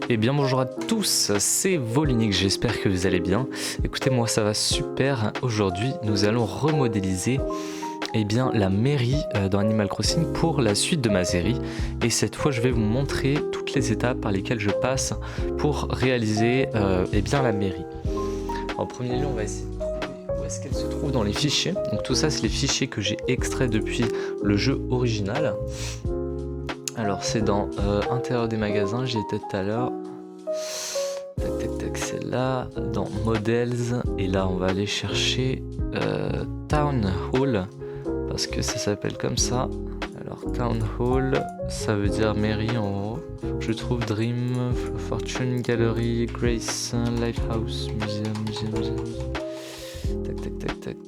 Et bien bonjour à tous, c'est Volinique, j'espère que vous allez bien. Écoutez, moi ça va super. Aujourd'hui nous allons remodéliser la mairie dans Animal Crossing pour la suite de ma série. Et cette fois je vais vous montrer toutes les étapes par lesquelles je passe pour réaliser la mairie. En premier lieu on va essayer de trouver où est-ce qu'elle se trouve dans les fichiers. Donc tout ça c'est les fichiers que j'ai extraits depuis le jeu original. Alors c'est dans intérieur des magasins, j'y étais tout à l'heure. Tac, c'est là, dans Models. Et là on va aller chercher Town Hall, parce que ça s'appelle comme ça. Alors Town Hall, ça veut dire mairie en haut. Faut que je trouve Dream, Fortune, Gallery, Grace, Lighthouse, Museum.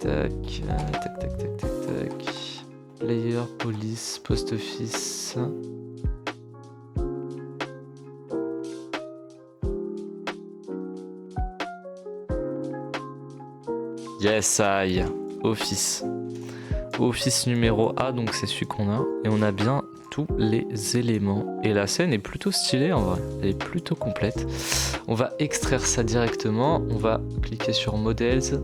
Tac. Player, police, post office. Yes, I. Office. Office numéro A, donc c'est celui qu'on a. Et on a bien tous les éléments. Et la scène est plutôt stylée en vrai. Elle est plutôt complète. On va extraire ça directement. On va cliquer sur Models.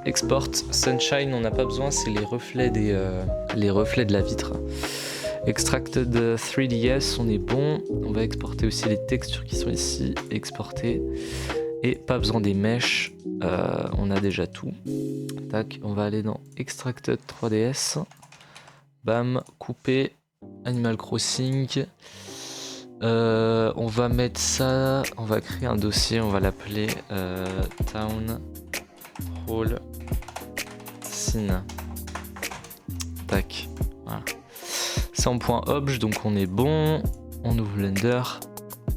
Export Sunshine, on n'a pas besoin, c'est les reflets de la vitre. Extracted 3DS, on est bon. On va exporter aussi les textures qui sont ici. Exporter. Et pas besoin des mèches, on a déjà tout. Tac, on va aller dans Extracted 3DS. Bam, couper. Animal Crossing. On va mettre ça, on va créer un dossier, on va l'appeler Town Hall Scene. Tac, voilà. C'est en point obj, donc on est bon. On ouvre Blender.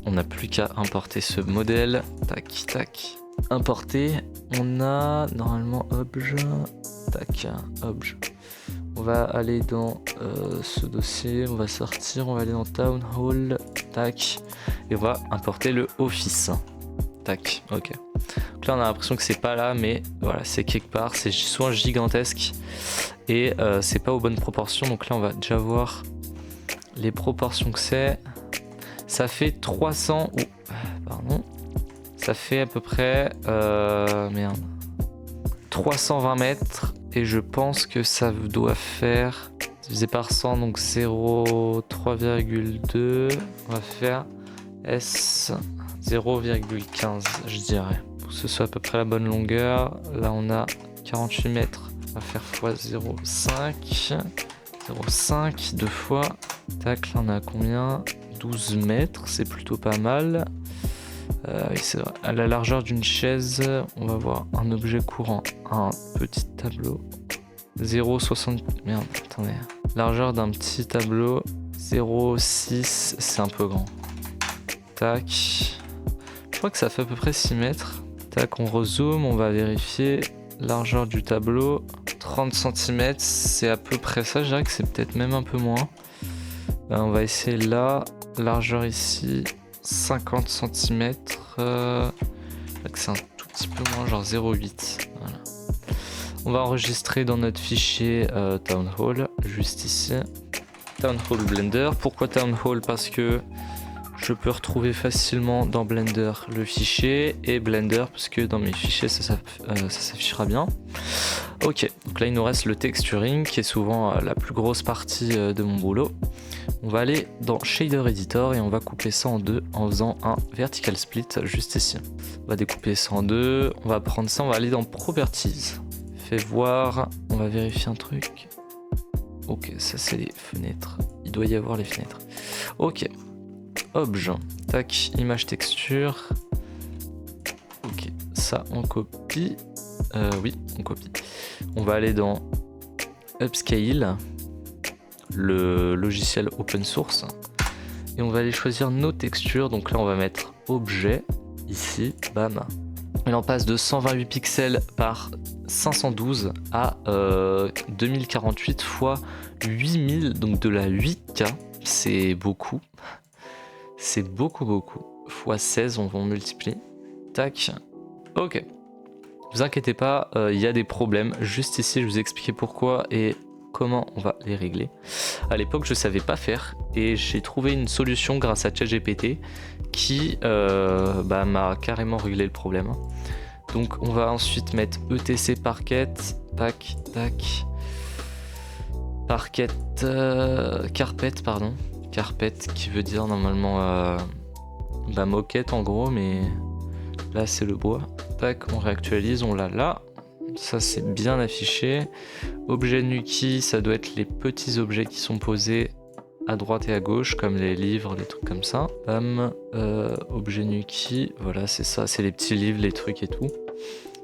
On n'a plus qu'à importer ce modèle. Tac. Importer. On a normalement obj. Tac, obj. On va aller dans ce dossier. On va sortir. On va aller dans Town Hall. Tac. Et on va importer le Office. Tac, ok. Donc là on a l'impression que c'est pas là, mais voilà, c'est quelque part. C'est soit gigantesque et c'est pas aux bonnes proportions. Donc là on va déjà voir les proportions que c'est. Ça fait 300 ça fait à peu près 320 mètres et je pense que ça doit faire divisé par 100, donc 0,3,2. On va faire S 0,15 je dirais, pour que ce soit à peu près la bonne longueur. Là on a 48 mètres, on va faire x 0,5 deux fois. Tac, là on a combien? 12 mètres, c'est plutôt pas mal. Oui, c'est vrai. À la largeur d'une chaise, on va voir un objet courant, un petit tableau. 0,60. Merde, attendez. Largeur d'un petit tableau, 0,6, c'est un peu grand. Tac. Je crois que ça fait à peu près 6 mètres. Tac, on rezoome, on va vérifier. Largeur du tableau, 30 cm, c'est à peu près ça. Je dirais que c'est peut-être même un peu moins. On va essayer là. Largeur ici 50 cm, c'est un tout petit peu moins, genre 0,8. Voilà. On va enregistrer dans notre fichier Town Hall, juste ici. Town Hall Blender. Pourquoi Town Hall? Parce que je peux retrouver facilement dans Blender le fichier, et Blender parce que dans mes fichiers ça s'affichera bien. Ok, donc là il nous reste le texturing qui est souvent la plus grosse partie de mon boulot. On va aller dans Shader Editor et on va couper ça en deux en faisant un vertical split juste ici. On va découper ça en deux, on va prendre ça, on va aller dans Properties. Fais voir, on va vérifier un truc. Ok, ça c'est les fenêtres, il doit y avoir les fenêtres. Ok, obj, tac, image texture. Ok, ça on copie. Oui, on copie. On va aller dans Upscale, le logiciel open source, et on va aller choisir nos textures. Donc là on va mettre objet ici, bam, et on passe de 128 pixels par 512 à 2048 x 8000, donc de la 8K. C'est beaucoup, x 16 on va en multiplier. Tac, ok. Vous inquiétez pas, il y a des problèmes. Juste ici, je vous ai expliqué pourquoi et comment on va les régler. À l'époque, je savais pas faire et j'ai trouvé une solution grâce à ChatGPT qui m'a carrément réglé le problème. Donc on va ensuite mettre ETC Parquet, tac, tac. Parquet, carpet, pardon. Carpet qui veut dire normalement moquette en gros, mais là c'est le bois. Tac, on réactualise, on l'a là. Ça c'est bien affiché. Objet Nuki, ça doit être les petits objets qui sont posés à droite et à gauche, comme les livres, les trucs comme ça. Bam, objet Nuki, voilà c'est ça, c'est les petits livres, les trucs et tout.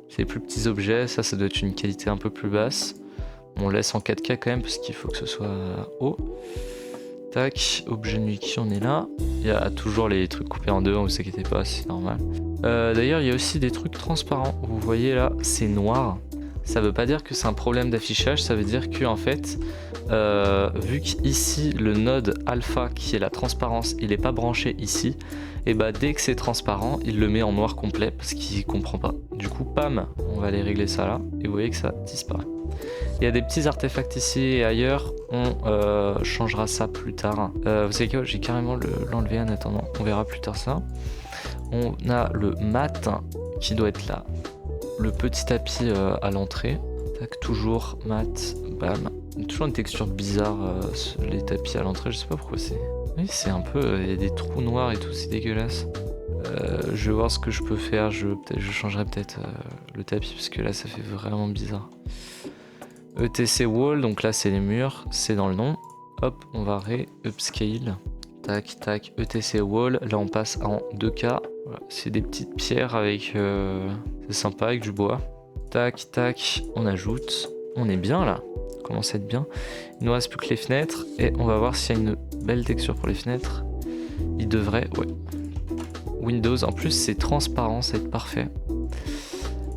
C'est les plus petits objets, ça doit être une qualité un peu plus basse. On laisse en 4K quand même parce qu'il faut que ce soit haut. Tac, objet Nuki, on est là. Il y a toujours les trucs coupés en deux, ne vous inquiétez pas, c'est normal. D'ailleurs, il y a aussi des trucs transparents. Vous voyez là, c'est noir. Ça veut pas dire que c'est un problème d'affichage, ça veut dire que en fait, vu qu'ici le node alpha qui est la transparence, il n'est pas branché ici, et bah dès que c'est transparent, il le met en noir complet parce qu'il comprend pas. Du coup, pam, on va aller régler ça là, et vous voyez que ça disparaît. Il y a des petits artefacts ici et ailleurs, on changera ça plus tard. Vous savez quoi, j'ai carrément l'enlevé en attendant, on verra plus tard ça. On a le mat qui doit être là, le petit tapis à l'entrée. Tac, toujours mat, bam. Toujours une texture bizarre, les tapis à l'entrée, je sais pas pourquoi c'est. Oui, c'est un peu, il y a des trous noirs et tout, c'est dégueulasse. Je vais voir ce que je peux faire, je changerai peut-être le tapis parce que là ça fait vraiment bizarre. ETC Wall, donc là c'est les murs, c'est dans le nom. Hop, on va upscale. Tac, tac, ETC Wall. Là on passe en 2K. Voilà, c'est des petites pierres avec... c'est sympa avec du bois. Tac, tac, on ajoute. On est bien là. On commence à être bien. Il nous reste plus que les fenêtres. Et on va voir s'il y a une belle texture pour les fenêtres. Il devrait, ouais. Windows, en plus c'est transparent, ça va être parfait.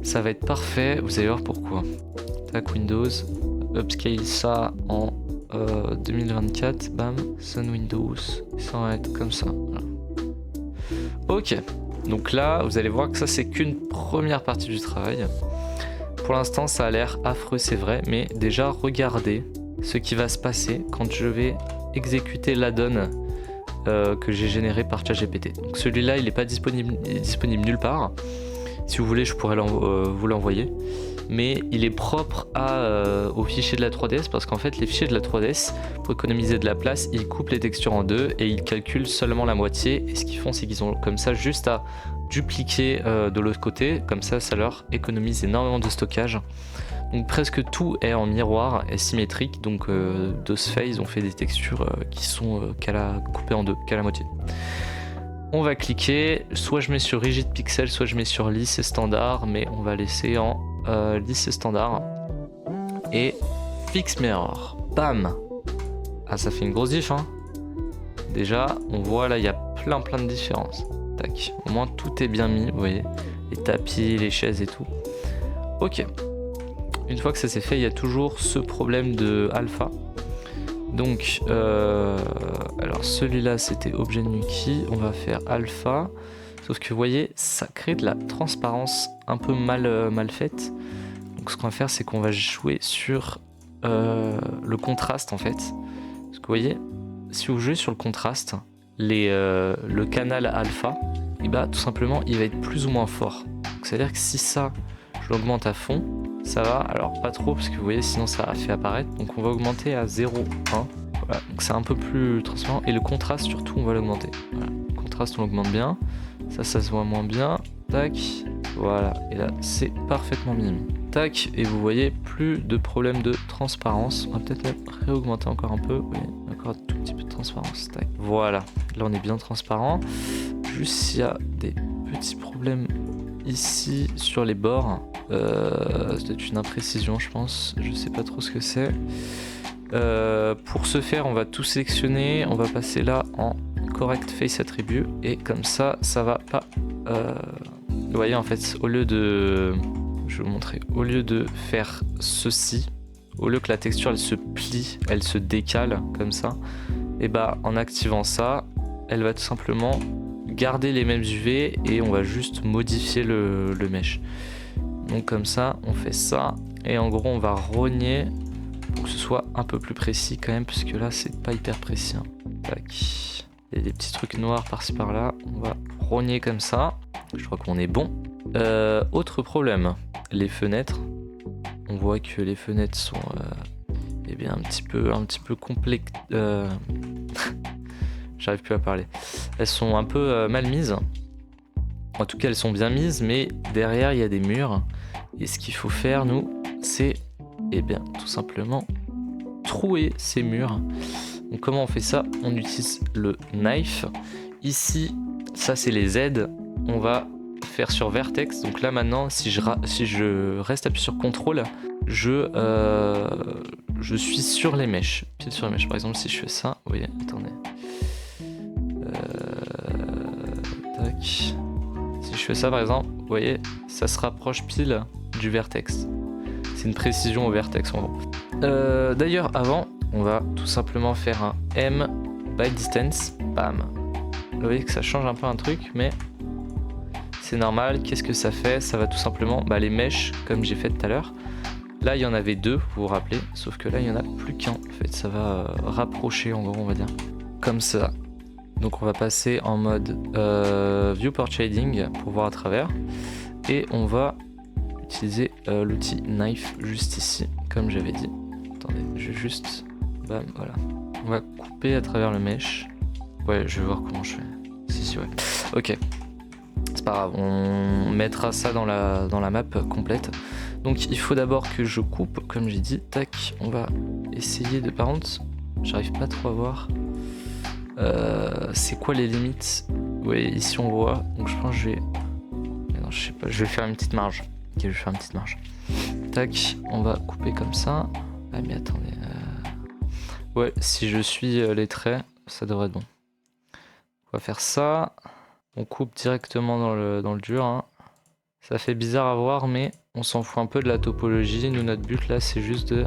Ça va être parfait, vous allez voir pourquoi. Tac, Windows, upscale ça en 2024, bam, Sun Windows, ça va être comme ça. Voilà. Ok, donc là, vous allez voir que ça c'est qu'une première partie du travail. Pour l'instant, ça a l'air affreux, c'est vrai, mais déjà, regardez ce qui va se passer quand je vais exécuter l'add-on que j'ai généré par ChatGPT. Donc celui-là, il n'est pas disponible, nulle part. Si vous voulez, je pourrais vous l'envoyer. Mais il est propre aux fichiers de la 3DS parce qu'en fait, les fichiers de la 3DS, pour économiser de la place, ils coupent les textures en deux et ils calculent seulement la moitié. Et ce qu'ils font, c'est qu'ils ont comme ça juste à dupliquer de l'autre côté. Comme ça, ça leur économise énormément de stockage. Donc presque tout est en miroir et symétrique. Donc de ce fait, ils ont fait des textures qui sont coupées en deux, qu'à la moitié. On va cliquer, soit je mets sur Rigid Pixel, soit je mets sur lisse et standard, mais on va laisser en lisse et standard. Et Fix Mirror, bam. Ah, ça fait une grosse diff, hein. Déjà, on voit là, il y a plein de différences. Tac, au moins tout est bien mis, vous voyez. Les tapis, les chaises et tout. Ok. Une fois que ça c'est fait, il y a toujours ce problème de alpha. Donc, alors celui-là c'était objet Nuki, on va faire alpha, sauf que vous voyez, ça crée de la transparence un peu mal faite. Donc ce qu'on va faire, c'est qu'on va jouer sur le contraste en fait. Parce que vous voyez, si vous jouez sur le contraste, le canal alpha, et bah tout simplement il va être plus ou moins fort. Donc c'est à dire que si ça, je l'augmente à fond, ça va, alors pas trop parce que vous voyez sinon ça a fait apparaître, donc on va augmenter à 0,1, voilà, donc c'est un peu plus transparent, et le contraste surtout on va l'augmenter, voilà. Le contraste on l'augmente bien, ça se voit moins bien, tac, voilà, et là c'est parfaitement bien mis, tac, et vous voyez plus de problème de transparence, on va peut-être même réaugmenter encore un peu, oui, encore un tout petit peu de transparence, tac, voilà, là on est bien transparent, juste s'il y a des petits problèmes ici sur les bords, c'est une imprécision je pense, je sais pas trop ce que c'est. Pour ce faire on va tout sélectionner, on va passer là en correct face attribute et comme ça ça va pas vous voyez en fait au lieu de, je vais vous montrer, au lieu de faire ceci, au lieu que la texture elle se plie, elle se décale comme ça, et bah en activant ça elle va tout simplement garder les mêmes UV et on va juste modifier le mesh. Donc comme ça on fait ça et en gros on va rogner pour que ce soit un peu plus précis quand même, puisque là c'est pas hyper précis, hein. Tac. Il y a des petits trucs noirs par-ci par-là. On va rogner comme ça. Je crois qu'on est bon. Autre problème, les fenêtres. On voit que les fenêtres sont eh bien, un petit peu complexes. J'arrive plus à parler. Elles sont un peu mal mises. En tout cas, elles sont bien mises, mais derrière, il y a des murs. Et ce qu'il faut faire, nous, c'est eh bien, tout simplement trouer ces murs. Donc, comment on fait ça? On utilise le knife. Ici, ça, c'est les aides. On va faire sur vertex. Donc là, maintenant, si je reste appuyé sur contrôle, je suis sur les mèches. Pile sur les mèches. Par exemple, si je fais ça, vous voyez, attendez. Tac. Si je fais ça, par exemple, vous voyez, ça se rapproche pile du vertex. C'est une précision au vertex, en gros. D'ailleurs, avant, on va tout simplement faire un M by distance. Bam. Vous voyez que ça change un peu un truc, mais c'est normal. Qu'est-ce que ça fait? Ça va tout simplement, les mèches, comme j'ai fait tout à l'heure. Là, il y en avait deux, vous vous rappelez, sauf que là, il n'y en a plus qu'un. En fait, ça va rapprocher, en gros, on va dire. Comme ça. Donc, on va passer en mode Viewport Shading pour voir à travers. Et on va utiliser l'outil Knife juste ici, comme j'avais dit. Attendez, je vais juste... Bam, voilà. On va couper à travers le mesh. Ouais, je vais voir comment je fais. Si, ouais. Ok. C'est pas grave, on mettra ça dans la map complète. Donc il faut d'abord que je coupe, comme j'ai dit. Tac, on va essayer de... Par contre, j'arrive pas trop à voir. C'est quoi les limites? Ouais, ici on voit. Donc je pense que je vais... Non, je sais pas, je vais faire une petite marge. Ok, je vais faire une petite marge. Tac, on va couper comme ça. Ah mais attendez. Ouais, si je suis les traits, ça devrait être bon. On va faire ça. On coupe directement dans le dur. Hein. Ça fait bizarre à voir, mais on s'en fout un peu de la topologie. Nous, notre but là, c'est juste de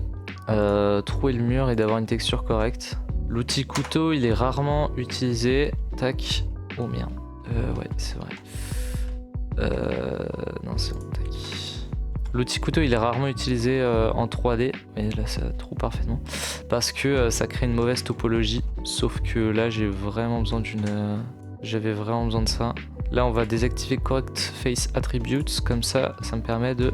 trouver le mur et d'avoir une texture correcte. L'outil couteau, il est rarement utilisé. Tac. Oh merde. Ouais, c'est vrai. Non, c'est bon. Tac. L'outil couteau, il est rarement utilisé en 3D. Mais là, ça trouve parfaitement. Parce que ça crée une mauvaise topologie. Sauf que là, j'avais vraiment besoin de ça. Là, on va désactiver Correct Face Attributes. Comme ça, ça me permet de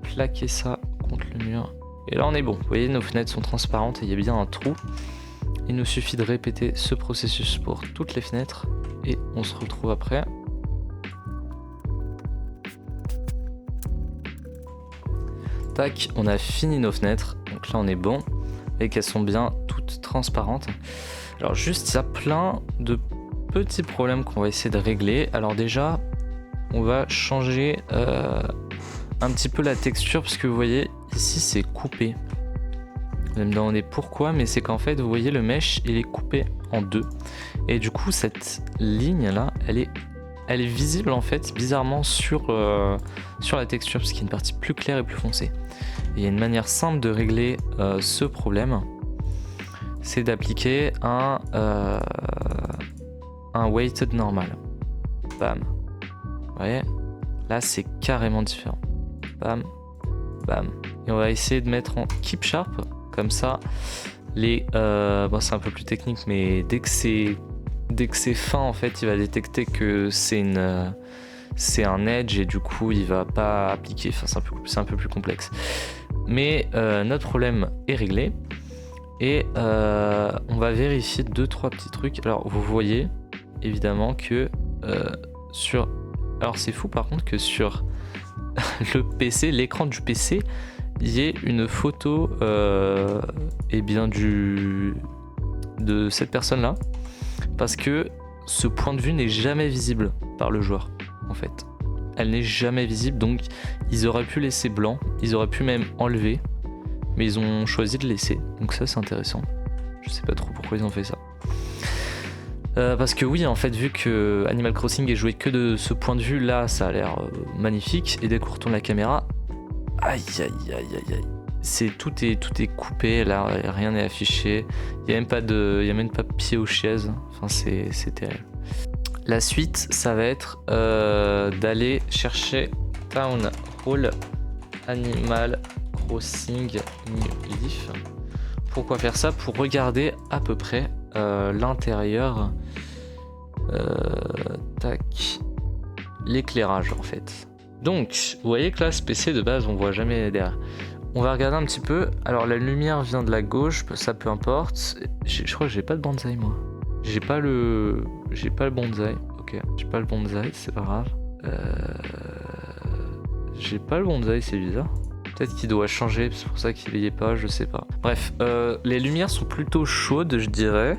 plaquer ça contre le mur. Et là, on est bon. Vous voyez, nos fenêtres sont transparentes et il y a bien un trou. Il nous suffit de répéter ce processus pour toutes les fenêtres. Et on se retrouve après. Tac, on a fini nos fenêtres. Donc là, on est bon. Et qu'elles sont bien toutes transparentes. Alors juste, il y a plein de petits problèmes qu'on va essayer de régler. Alors déjà, on va changer un petit peu la texture parce que vous voyez, ici c'est coupé. Vous allez me demander pourquoi, mais c'est qu'en fait, vous voyez, le mesh, il est coupé en deux. Et du coup, cette ligne-là, elle est visible en fait, bizarrement, sur la texture parce qu'il y a une partie plus claire et plus foncée. Et il y a une manière simple de régler ce problème. C'est d'appliquer un weighted normal. Bam. Vous voyez? Là, c'est carrément différent. Bam. Bam. Et on va essayer de mettre en keep sharp. Comme ça, c'est un peu plus technique, mais dès que c'est fin, en fait, il va détecter que c'est un edge et du coup, il va pas appliquer. Enfin, c'est un peu plus complexe. Mais notre problème est réglé. Et on va vérifier 2-3 petits trucs. Alors vous voyez évidemment que alors c'est fou par contre que sur le PC, l'écran du PC, il y ait une photo eh bien de cette personne là. Parce que ce point de vue n'est jamais visible par le joueur en fait. Elle n'est jamais visible, donc ils auraient pu laisser blanc, ils auraient pu même enlever. Mais ils ont choisi de laisser, donc ça c'est intéressant. Je sais pas trop pourquoi ils ont fait ça. Parce que oui, en fait, vu que Animal Crossing est joué que de ce point de vue là, ça a l'air magnifique. Et dès qu'on retourne la caméra, aïe aïe aïe aïe aïe. Tout est coupé, là rien n'est affiché. Il n'y a même pas de pied aux chaises. Enfin c'est terrible. La suite, ça va être d'aller chercher Town Hall Animal Crossing New Leaf. Pourquoi faire ça? Pour regarder à peu près l'intérieur. Tac. L'éclairage en fait. Donc, vous voyez que là, ce PC de base, on voit jamais derrière. On va regarder un petit peu. Alors, la lumière vient de la gauche, ça peu importe. Je crois que j'ai pas de bonsaï, moi. J'ai pas le bonsaï. Ok, j'ai pas le bonsaï, c'est pas grave. J'ai pas le bonsaï, c'est bizarre. Peut-être qu'il doit changer, c'est pour ça qu'il y est pas, je sais pas. Bref, les lumières sont plutôt chaudes, je dirais.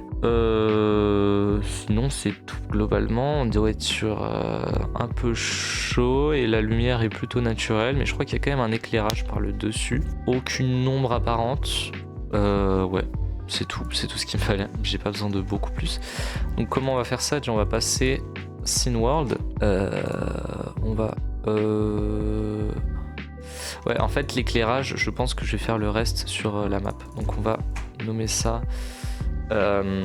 Sinon, c'est tout globalement. On devrait être sur un peu chaud et la lumière est plutôt naturelle. Mais je crois qu'il y a quand même un éclairage par le dessus. Aucune ombre apparente. Ouais, c'est tout ce qu'il me fallait. J'ai pas besoin de beaucoup plus. Donc, comment on va faire ça? Déjà, on va passer Scene World. On va... Ouais, en fait, l'éclairage, je pense que je vais faire le reste sur la map. Donc, on va nommer ça Town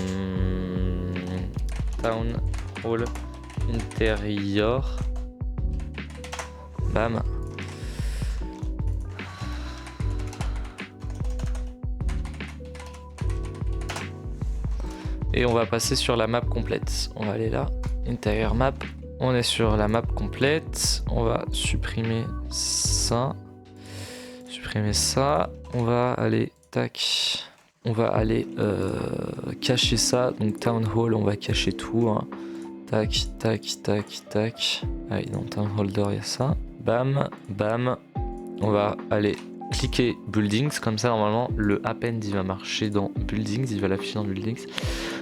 Hall Interior. Bam. Et on va passer sur la map complète. On va aller là. Interior map. On est sur la map complète. On va supprimer ça. On va aller tac. On va aller cacher ça. Donc Town Hall, on va cacher tout. Hein. Tac, tac, tac, tac. Allez, dans Town Holder, il y a ça. Bam, bam. On va aller cliquer Buildings. Comme ça, normalement, le append il va marcher dans Buildings. Il va l'afficher dans Buildings.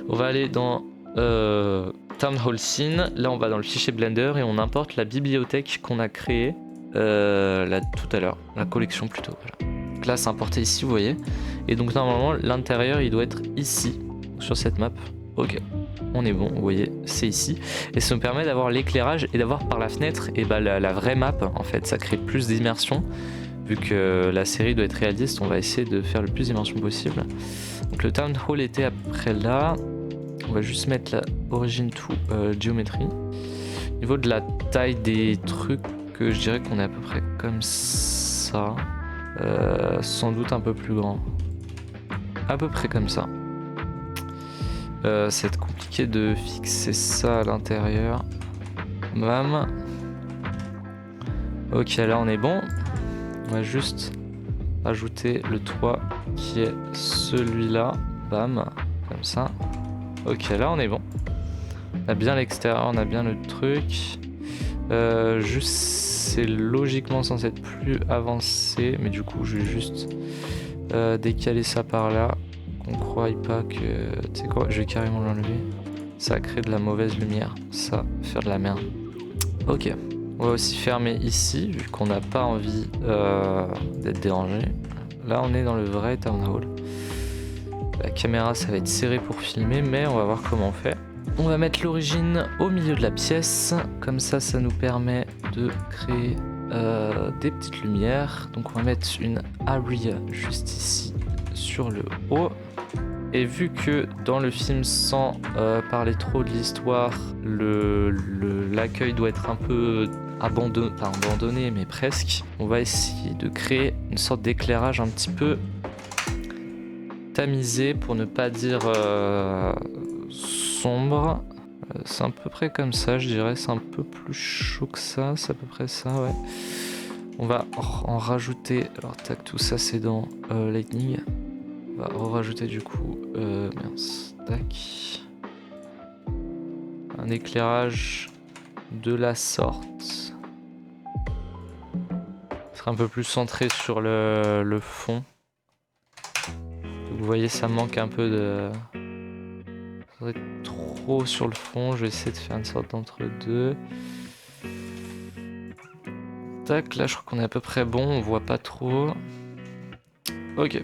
On va aller dans Town Hall Scene. Là, on va dans le fichier Blender et on importe la bibliothèque qu'on a créée. Là tout à l'heure, la collection plutôt. Voilà. Donc là c'est importé ici, vous voyez. Et donc normalement l'intérieur il doit être ici, sur cette map. Ok, on est bon, vous voyez, c'est ici. Et ça nous permet d'avoir l'éclairage et d'avoir par la fenêtre et bah, la vraie map en fait. Ça crée plus d'immersion. Vu que la série doit être réaliste, on va essayer de faire le plus d'immersion possible. Donc le Town Hall était après là. On va juste mettre la Origin to Geometry. Au niveau de la taille des trucs, je dirais qu'on est à peu près comme ça, sans doute un peu plus grand, à peu près comme ça. C'est compliqué de fixer ça à l'intérieur. Bam. Ok, là on est bon. On va juste ajouter le toit qui est celui-là. Bam, comme ça. Ok, là on est bon. On a bien l'extérieur, on a bien le truc. Juste c'est logiquement censé être plus avancé, mais du coup je vais juste décaler ça par là, qu'on croie pas que... Tu sais quoi, je vais carrément l'enlever. Ça crée de la mauvaise lumière, ça va faire de la merde. Ok, on va aussi fermer ici, vu qu'on n'a pas envie d'être dérangé. Là on est dans le vrai Town Hall. La caméra ça va être serré pour filmer, mais on va voir comment on fait. On va mettre l'origine au milieu de la pièce, comme ça ça nous permet de créer des petites lumières. Donc on va mettre une area juste ici sur le haut. Et vu que dans le film, sans parler trop de l'histoire, l'accueil doit être un peu abandonné, pas abandonné mais presque, on va essayer de créer une sorte d'éclairage un petit peu tamisé pour ne pas dire sombre. C'est à peu près comme ça, je dirais. C'est un peu plus chaud que ça. C'est à peu près ça, ouais. On va en rajouter. Alors, tac, tout ça, c'est dans Lightning. On va rajouter du coup. Mince. Tac. Un éclairage de la sorte. Un peu plus centré sur le fond. Donc, vous voyez, ça manque un peu de. Ça va être trop sur le fond. Je vais essayer de faire une sorte d'entre-deux. Tac, là je crois qu'on est à peu près bon. On voit pas trop. Ok.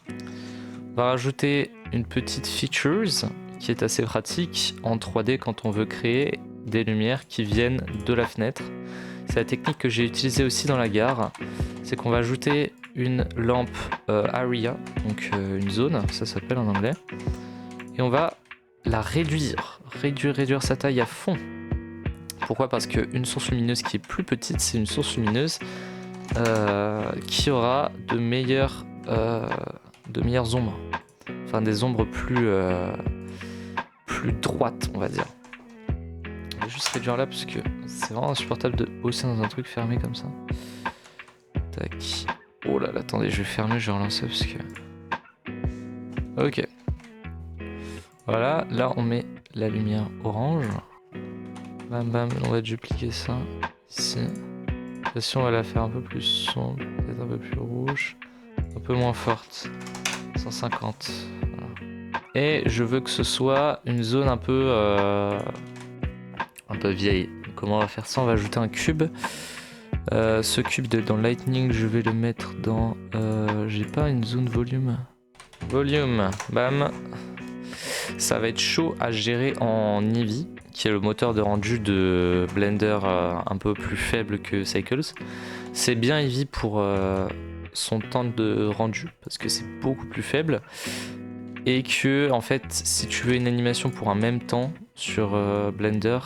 On va rajouter une petite features qui est assez pratique en 3D quand on veut créer des lumières qui viennent de la fenêtre. C'est la technique que j'ai utilisée aussi dans la gare. C'est qu'on va ajouter une lampe area, donc une zone, ça s'appelle en anglais. Et on va la réduire sa taille à fond. Pourquoi? Parce qu'une source lumineuse qui est plus petite, c'est une source lumineuse qui aura de meilleures ombres. Enfin des ombres plus plus droite, on va dire. On va juste réduire là parce que c'est vraiment insupportable de bosser dans un truc fermé comme ça. Tac. Oh là là, attendez, je vais fermer, je vais relancer parce que... Ok. Voilà, là on met la lumière orange. Bam bam, on va dupliquer ça ici. Ici on va la faire un peu plus sombre, peut-être un peu plus rouge, un peu moins forte. 150. Voilà. Et je veux que ce soit une zone un peu vieille. Comment on va faire ça? On va ajouter un cube. Ce cube dans Lightning, je vais le mettre dans... j'ai pas une zone volume. Volume, bam. Ça va être chaud à gérer en Eevee, qui est le moteur de rendu de Blender un peu plus faible que Cycles. C'est bien Eevee pour son temps de rendu, parce que c'est beaucoup plus faible. Et que, en fait, si tu veux une animation pour un même temps sur Blender,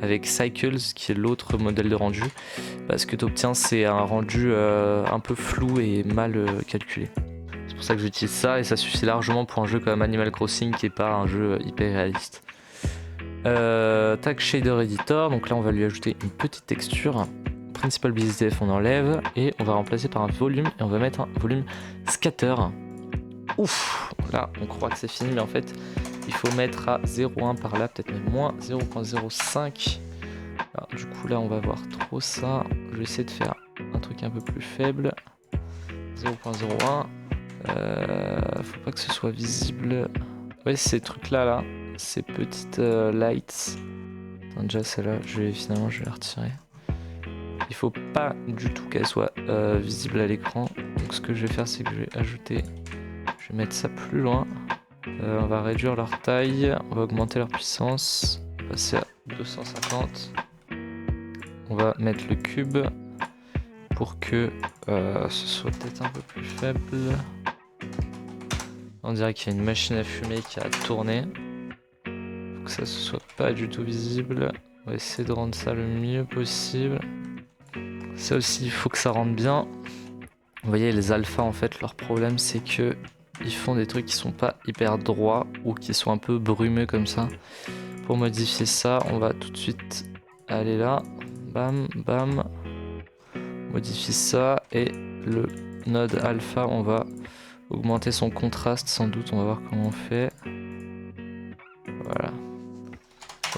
avec Cycles, qui est l'autre modèle de rendu, ce que tu obtiens, c'est un rendu un peu flou et mal calculé. C'est pour ça que j'utilise ça, et ça suffit largement pour un jeu comme Animal Crossing, qui n'est pas un jeu hyper réaliste. Tag Shader Editor, donc là on va lui ajouter une petite texture. Principal BSDF on enlève, et on va remplacer par un volume, et on va mettre un volume Scatter. Ouf, là on croit que c'est fini, mais en fait il faut mettre à 0,1 par là, peut-être même moins 0,05. Du coup là on va voir trop ça. Je vais essayer de faire un truc un peu plus faible. 0,01. Faut pas que ce soit visible. Ouais, ces trucs là, ces petites lights. Attends, déjà celle-là, je vais la retirer. Il faut pas du tout qu'elle soit visible à l'écran. Donc ce que je vais faire, c'est que je vais ajouter. Je vais mettre ça plus loin. On va réduire leur taille, on va augmenter leur puissance, passer à 250. On va mettre le cube pour que ce soit peut-être un peu plus faible. On dirait qu'il y a une machine à fumer qui a tourné. Faut que ça ne soit pas du tout visible. On va essayer de rendre ça le mieux possible. Ça aussi, il faut que ça rentre bien. Vous voyez, les alphas, en fait, leur problème, c'est que ils font des trucs qui sont pas hyper droits ou qui sont un peu brumeux comme ça. Pour modifier ça, on va tout de suite aller là. Bam, bam. Modifie ça. Et le node alpha, on va augmenter son contraste sans doute. On va voir comment on fait. Voilà.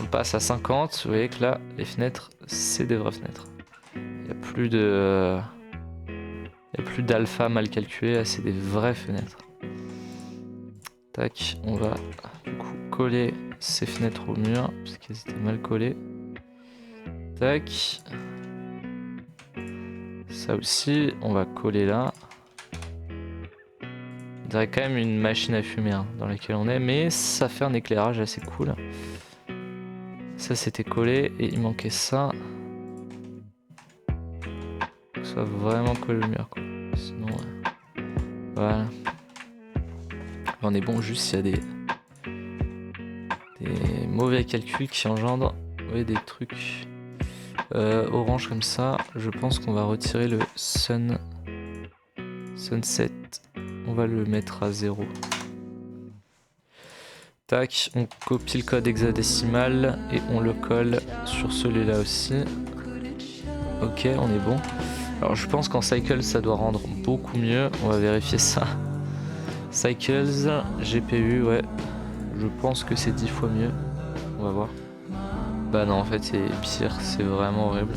On passe à 50. Vous voyez que là, les fenêtres, c'est des vraies fenêtres. Il n'y a plus de... Il n'y a plus d'alpha mal calculé. Là, c'est des vraies fenêtres. Tac, on va du coup coller ces fenêtres au mur parce qu'elles étaient mal collées. Tac. Ça aussi, on va coller là. On dirait quand même une machine à fumer dans laquelle on est, mais ça fait un éclairage assez cool. Ça c'était collé et il manquait ça. Faut que ça soit vraiment collé au mur quoi. Sinon, voilà. On est bon juste s'il y a des mauvais calculs qui engendrent des trucs orange comme ça. Je pense qu'on va retirer le sunset. On va le mettre à 0. Tac, on copie le code hexadécimal et on le colle sur celui-là aussi. Ok, on est bon. Alors je pense qu'en Cycle ça doit rendre beaucoup mieux. On va vérifier ça. Cycles, GPU, ouais. Je pense que c'est 10 fois mieux. On va voir. Bah non, en fait c'est pire, c'est vraiment horrible.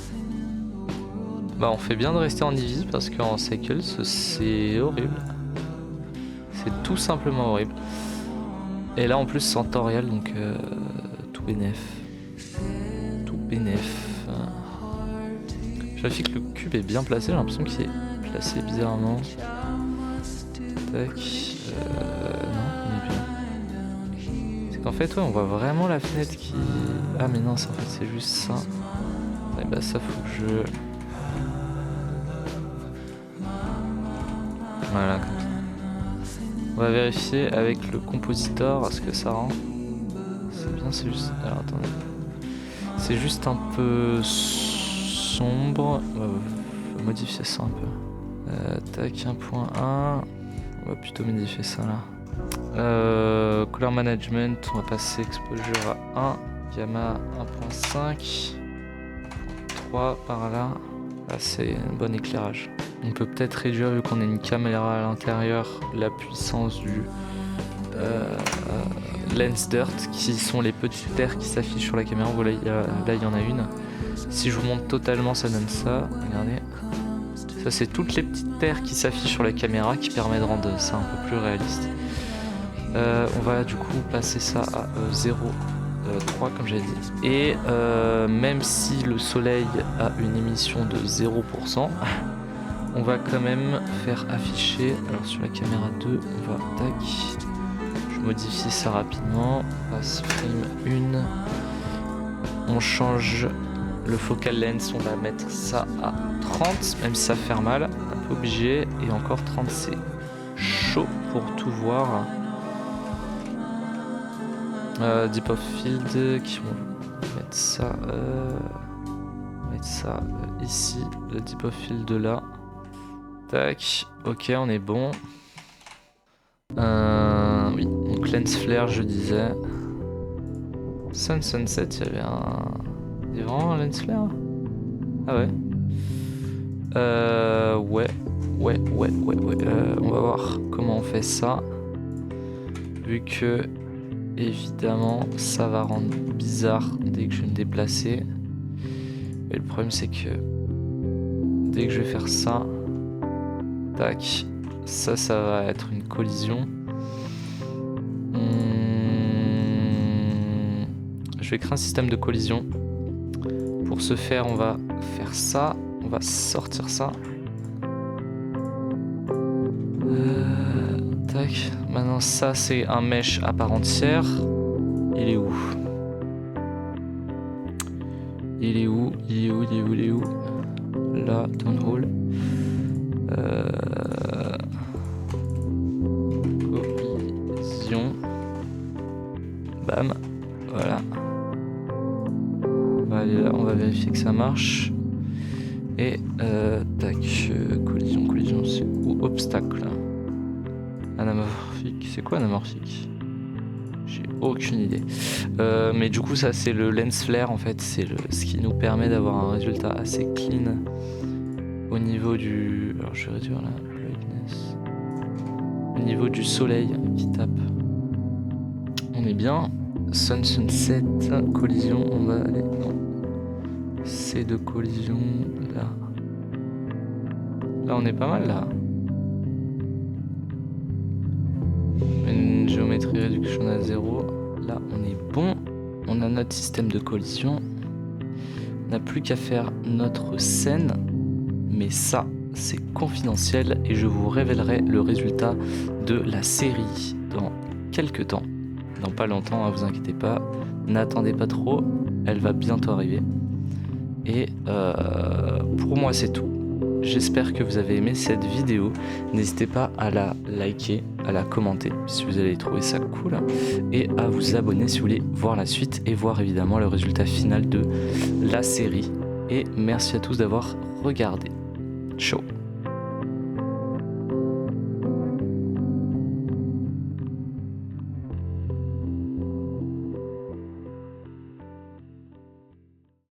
Bah on fait bien de rester en Eevee parce qu'en Cycles c'est horrible. C'est tout simplement horrible. Et là en plus c'est en temps réel donc tout bénef. Tout bénef. Je vérifie que le cube est bien placé, j'ai l'impression qu'il est placé bizarrement. Tac. Non, on est bien. C'est qu'en fait, ouais, on voit vraiment la fenêtre qui... Ah mais non, en fait c'est juste ça. Et bah ça faut que je... Voilà, comme ça. On va vérifier avec le compositor ce que ça rend. C'est bien, c'est juste... Alors attendez. C'est juste un peu sombre. On va modifier ça un peu. Tac, 1.1. On va plutôt modifier ça là. Color management, on va passer exposure à 1, gamma 1.5, 3 par là. Là c'est un bon éclairage. On peut peut-être réduire, vu qu'on a une caméra à l'intérieur, la puissance du lens dirt, qui sont les petites terres qui s'affichent sur la caméra. Voilà, là il y en a une. Si je vous montre totalement, ça donne ça. Regardez. Ça c'est toutes les petites terres qui s'affichent sur la caméra qui permettent de rendre ça un peu plus réaliste. On va du coup passer ça à 0,3 comme j'ai dit. Et même si le soleil a une émission de 0%, on va quand même faire afficher. Alors sur la caméra 2, on va tac. Je modifie ça rapidement. On passe frame 1. On change le focal lens, on va mettre ça à 30, même si ça fait mal, un peu obligé. Et encore 30, c'est chaud pour tout voir. Deep of Field, qui vont mettre ça, ici, le Deep of Field de là. Tac, ok, on est bon. Oui, donc lens flare, je disais. Sunset, il y avait un. Il y a vraiment un lens flare? Ah ouais. Ouais. On va voir comment on fait ça. Vu que, évidemment, ça va rendre bizarre dès que je vais me déplacer. Et le problème, c'est que dès que je vais faire ça, tac, ça va être une collision. Je vais créer un système de collision. Pour ce faire, on va faire ça. On va sortir ça. Tac. Maintenant, ça, c'est un mesh à part entière. Il est où? Là, Town Hall. Collision. Bam. Voilà. On va aller là, on va vérifier que ça marche. Et tac, collision, c'est où? Obstacle. Anamorphique, c'est quoi anamorphique? J'ai aucune idée. Mais du coup, ça c'est le lens flare en fait, c'est ce qui nous permet d'avoir un résultat assez clean au niveau du. Alors je vais réduire la brightness. Au niveau du soleil qui tape. On est bien. Sunset, collision, on va aller. Non. C'est de collision là. Là on est pas mal là. Une géométrie réduction à 0. Là on est bon. On a notre système de collision. On n'a plus qu'à faire notre scène. Mais ça c'est confidentiel et je vous révélerai le résultat de la série dans quelques temps. Dans pas longtemps, hein, vous inquiétez pas. N'attendez pas trop. Elle va bientôt arriver. Et pour moi c'est tout. J'espère que vous avez aimé cette vidéo. N'hésitez pas à la liker, à la commenter si vous allez trouver ça cool. Et à vous abonner si vous voulez voir la suite et voir évidemment le résultat final de la série. Et merci à tous d'avoir regardé. Ciao.